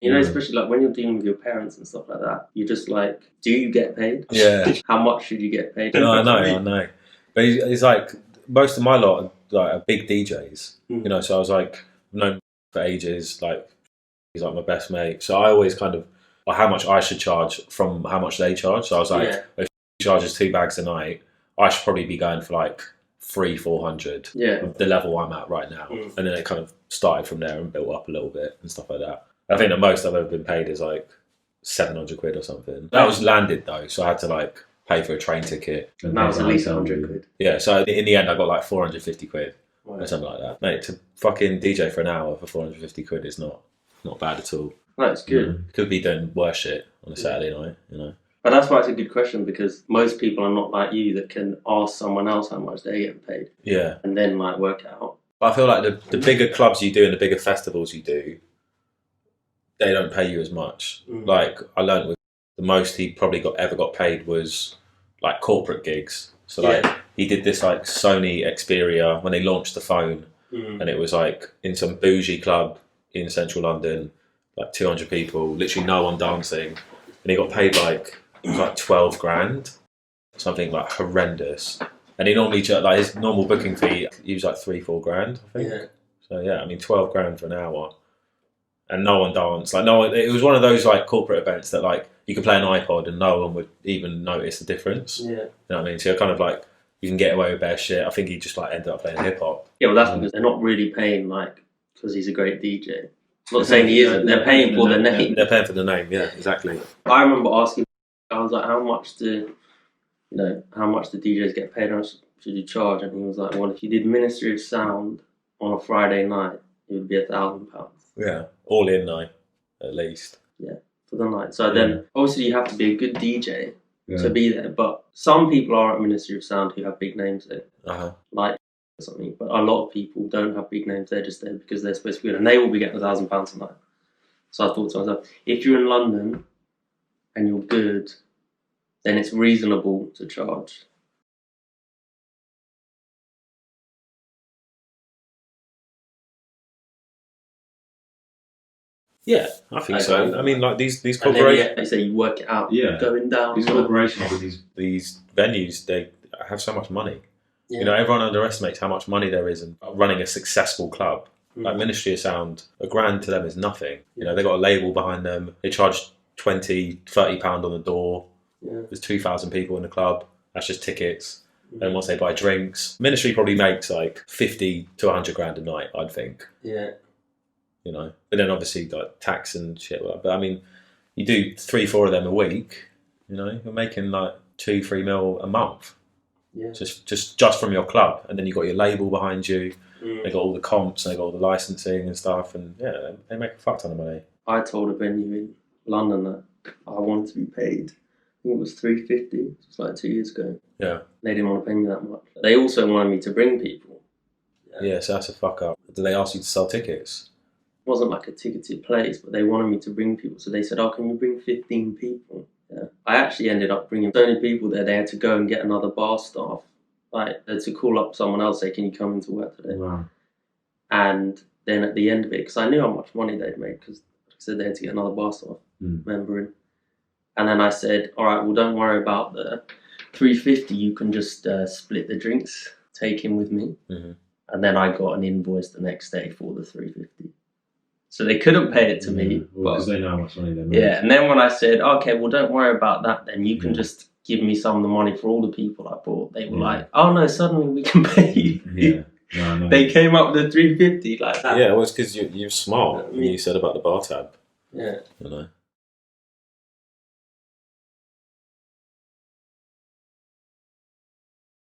You know, especially like when you're dealing with your parents and stuff like that, you're just like, do you get paid? Yeah. How much should you get paid? No, I know. But he's like, most of my lot are big DJs, you know, so I was like, I've known for ages, like, he's like my best mate. So I always kind of, like, how much I should charge from how much they charge. So I was like, if he charges 2 bags a night, I should probably be going for like 300-400. Yeah. The level I'm at right now. And then it kind of started from there and built up a little bit and stuff like that. I think the most I've ever been paid is like 700 quid or something. That was landed though, so I had to like pay for a train ticket. And that was at least 100 quid. Yeah, so in the end I got like 450 quid or something like that. Mate, to fucking DJ for an hour for 450 quid is not bad at all. That's good. Could be doing worse shit on a Saturday night, you know. But that's why it's a good question, because most people are not like you that can ask someone else how much they get paid. Yeah. And then like work it out. But I feel like the bigger clubs you do and the bigger festivals you do, they don't pay you as much. Like I learned with the most he probably ever got paid was like corporate gigs. So like he did this like Sony Xperia when they launched the phone, and it was like in some bougie club in central London, like 200 people, literally no one dancing, and he got paid like, it was like 12 grand, something like horrendous. And he normally, like his normal booking fee, he was like 3-4 grand, I think. So yeah, I mean 12 grand for an hour. And no one danced. Like no one, it was one of those like corporate events that like you could play an iPod and no one would even notice the difference. Yeah. You know what I mean? So you're kind of like, you can get away with bare shit. I think he just like ended up playing hip hop. Yeah, well that's because they're not really paying like because he's a great DJ. I'm not saying he isn't. They're paying for the name. They're paying for the name. Yeah, exactly. I remember asking. I was like, how much do DJs get paid? How much should you charge? And he was like, well, if you did Ministry of Sound on a Friday night, it would be £1,000. Yeah, all in night, at least. Yeah, for the night. So then, obviously, you have to be a good DJ to be there. But some people are at Ministry of Sound who have big names there, like something. But a lot of people don't have big names. They're just there because they're supposed to be good, and they will be getting £1,000 a night. So I thought to myself, if you're in London and you're good, then it's reasonable to charge. Yeah, I think so. I mean, like these corporations. They say you work it out. Going down. These corporations with these venues, they have so much money. You know, everyone underestimates how much money there is in running a successful club. Like Ministry of Sound, £1,000 to them is nothing. You know, they got a label behind them. They charge £20-30 on the door. There's 2,000 people in the club. That's just tickets. And once they buy drinks, Ministry probably makes like 50 to 100 grand a night, I'd think. Yeah. You know, but then obviously like tax and shit. But I mean, you do 3-4 of them a week. You know, you're making like 2-3 mil a month. Yeah. Just from your club, and then you got your label behind you. They got all the comps, and they got all the licensing and stuff, and yeah, they make a fuck ton of money. I told a venue in London that I wanted to be paid. I think it was $350. It's like 2 years ago. Yeah. They didn't want to pay me that much. They also wanted me to bring people. Yeah, so that's a fuck up. Did they ask you to sell tickets? It wasn't like a ticketed place, but they wanted me to bring people. So they said, oh, can you bring 15 people? Yeah. I actually ended up bringing so many people there, they had to go and get another bar staff. Like, they had to call up someone else, say, can you come into work today? Wow. And then at the end of it, because I knew how much money they'd made, because like I said, they had to get another bar staff member in. And then I said, all right, well, don't worry about the $350. You can just split the drinks, take him with me. And then I got an invoice the next day for the $350. So they couldn't pay it to me. Because they know how much money they make. Yeah, and then when I said, okay, well, don't worry about that then. You can just give me some of the money for all the people I brought. They were like, oh, no, suddenly we can pay you. No. They came up with the $350 like that. Yeah, well, it's because you're smart. You said about the bar tab. Yeah. You know.